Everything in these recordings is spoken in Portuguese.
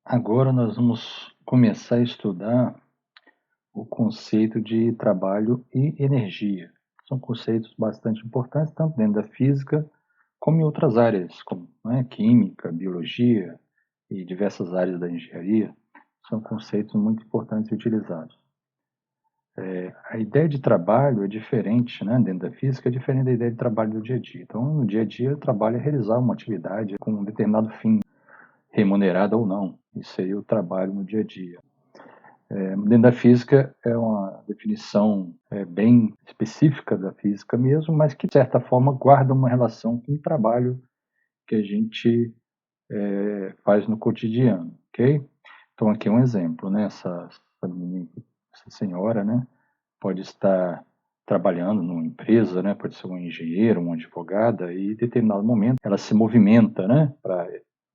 Agora nós vamos começar a estudar o conceito de trabalho e energia. São conceitos bastante importantes, tanto dentro da física como em outras áreas, como química, biologia e diversas áreas da engenharia. São conceitos muito importantes e utilizados. A ideia de trabalho é diferente, dentro da física, é diferente da ideia de trabalho do dia a dia. Então, no dia a dia, o trabalho é realizar uma atividade com um determinado fim, remunerada ou não. Isso seria o trabalho no dia a dia. Dentro da física é uma definição bem específica da física mesmo, mas que de certa forma guarda uma relação com o trabalho que a gente faz no cotidiano, ok? Então aqui é um exemplo, né? Essa senhora, né, pode estar trabalhando numa empresa, né, pode ser um engenheiro, uma advogada, e em determinado momento ela se movimenta, né, para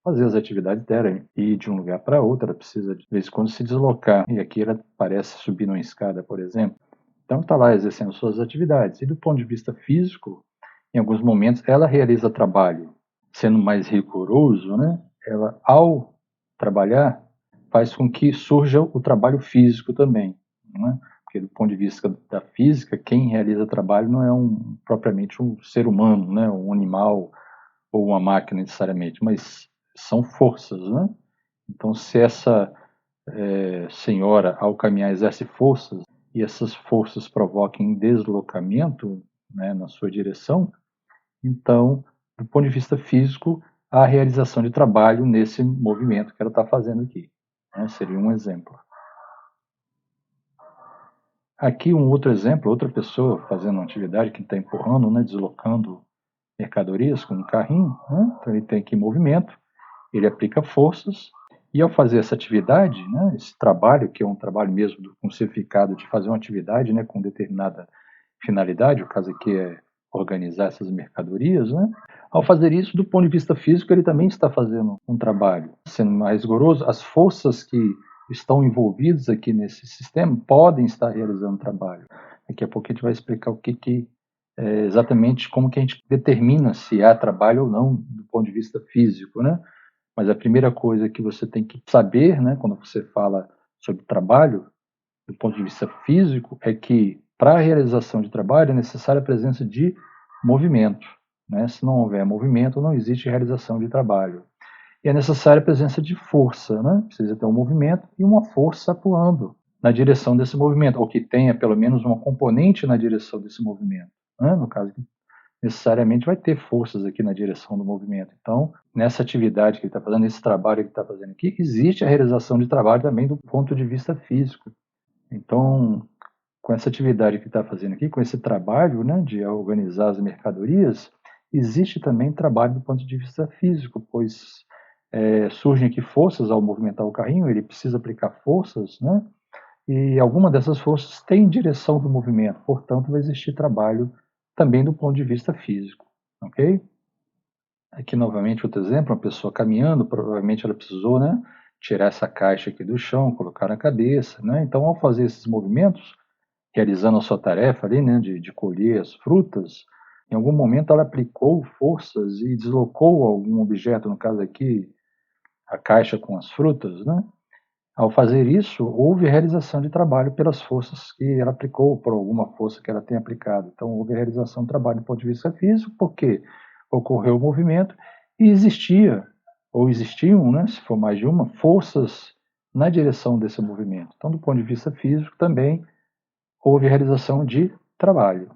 fazer as atividades dela, e de um lugar para outro, ela precisa de vez em quando se deslocar, e aqui ela parece subir numa escada, por exemplo. Então está lá exercendo suas atividades, e do ponto de vista físico, em alguns momentos ela realiza trabalho, sendo mais rigoroso, né, ela ao trabalhar faz com que surja o trabalho físico também, né? Porque do ponto de vista da física, quem realiza trabalho não é propriamente um ser humano, né, um animal ou uma máquina necessariamente, mas são forças, né? Então, se essa senhora, ao caminhar, exerce forças e essas forças provoquem deslocamento, né, na sua direção, então, do ponto de vista físico, há a realização de trabalho nesse movimento que ela está fazendo aqui, né? Seria um exemplo. Aqui um outro exemplo, outra pessoa fazendo uma atividade que está empurrando, né, deslocando mercadorias com um carrinho, né? Então ele tem aqui movimento, ele aplica forças, e ao fazer essa atividade, né, esse trabalho, que é um trabalho mesmo com o significado de fazer uma atividade, né, com determinada finalidade, o caso aqui é organizar essas mercadorias, né? Ao fazer isso, do ponto de vista físico, ele também está fazendo um trabalho. Sendo mais rigoroso, as forças que estão envolvidas aqui nesse sistema podem estar realizando trabalho. Daqui a pouco a gente vai explicar o que exatamente como que a gente determina se há trabalho ou não do ponto de vista físico, né? Mas a primeira coisa que você tem que saber, né, quando você fala sobre trabalho, do ponto de vista físico, é que para a realização de trabalho é necessária a presença de movimento, né? Se não houver movimento, não existe realização de trabalho. E é necessária a presença de força, né? Precisa ter um movimento e uma força atuando na direção desse movimento, ou que tenha pelo menos uma componente na direção desse movimento, né? No caso, necessariamente vai ter forças aqui na direção do movimento. Então, nessa atividade que ele está fazendo, nesse trabalho que ele está fazendo aqui, existe a realização de trabalho também do ponto de vista físico. Então, com essa atividade que está fazendo aqui, com esse trabalho, né, de organizar as mercadorias, existe também trabalho do ponto de vista físico, pois surgem aqui forças ao movimentar o carrinho, ele precisa aplicar forças, né, e alguma dessas forças tem direção do movimento, portanto vai existir trabalho também do ponto de vista físico, ok? Aqui novamente outro exemplo, uma pessoa caminhando, provavelmente ela precisou, né, tirar essa caixa aqui do chão, colocar na cabeça, né? Então ao fazer esses movimentos, realizando a sua tarefa ali, né, de colher as frutas, em algum momento ela aplicou forças e deslocou algum objeto, no caso aqui a caixa com as frutas, né? Ao fazer isso, houve realização de trabalho pelas forças que ela aplicou, por alguma força que ela tenha aplicado. Então, houve realização de trabalho do ponto de vista físico, porque ocorreu o movimento e existia, ou existiam, né, se for mais de uma, forças na direção desse movimento. Então, do ponto de vista físico, também houve realização de trabalho.